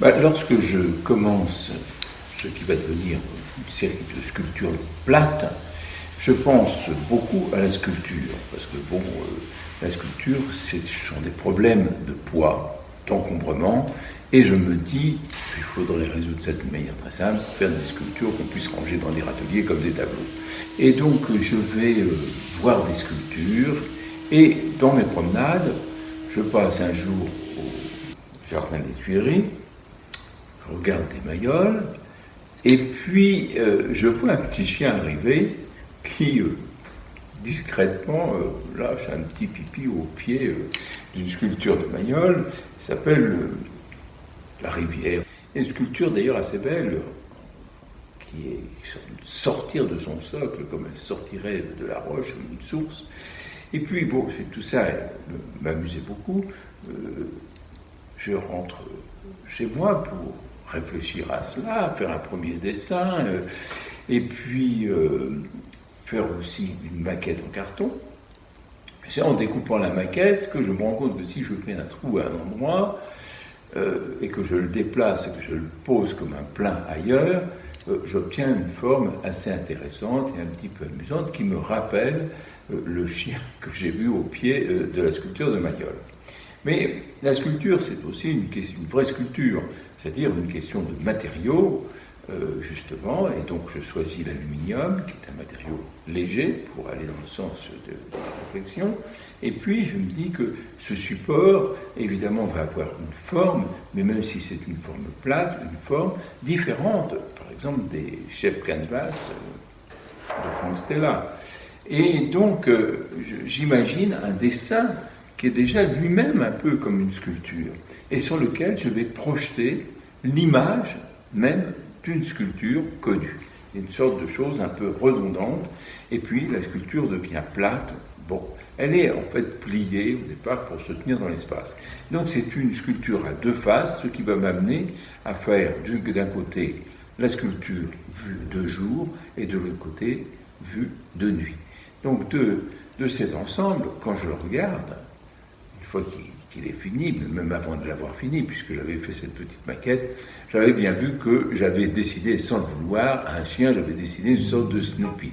Lorsque je commence ce qui va devenir une série de sculptures plates, je pense beaucoup à la sculpture, parce que la sculpture, ce sont des problèmes de poids, d'encombrement, et je me dis qu'il faudrait résoudre ça d'une manière très simple, faire des sculptures qu'on puisse ranger dans des râteliers comme des tableaux. Et donc je vais voir des sculptures, et dans mes promenades, je passe un jour au Jardin des Tuileries, je regarde des Maillol, et puis je vois un petit chien arriver qui discrètement lâche un petit pipi au pied d'une sculpture de Maillol, qui s'appelle La Rivière. Une sculpture d'ailleurs assez belle, qui est sortir de son socle, comme elle sortirait de la roche, comme une source. Et puis bon, tout ça m'amusait beaucoup. Je rentre chez moi pour réfléchir à cela, faire un premier dessin, et puis faire aussi une maquette en carton. C'est en découpant la maquette que je me rends compte que si je fais un trou à un endroit, et que je le déplace et que je le pose comme un plein ailleurs, j'obtiens une forme assez intéressante et un petit peu amusante qui me rappelle le chien que j'ai vu au pied de la sculpture de Maillol. Mais la sculpture, c'est aussi une vraie sculpture, c'est-à-dire une question de matériaux, justement, et donc je choisis l'aluminium, qui est un matériau léger pour aller dans le sens de la réflexion, et puis je me dis que ce support, évidemment, va avoir une forme, mais même si c'est une forme plate, une forme différente, par exemple des Shep Canvas de Frank Stella. Et donc, j'imagine un dessin qui est déjà lui-même un peu comme une sculpture, et sur lequel je vais projeter l'image même d'une sculpture connue. Une sorte de chose un peu redondante, et puis la sculpture devient plate. Bon, elle est en fait pliée au départ pour se tenir dans l'espace. Donc c'est une sculpture à deux faces, ce qui va m'amener à faire d'un côté la sculpture vue de jour, et de l'autre côté vue de nuit. Donc de cet ensemble, quand je le regarde, une fois qu'il est fini, même avant de l'avoir fini, puisque j'avais fait cette petite maquette, j'avais bien vu que j'avais dessiné, sans le vouloir, à un chien, j'avais dessiné une sorte de Snoopy.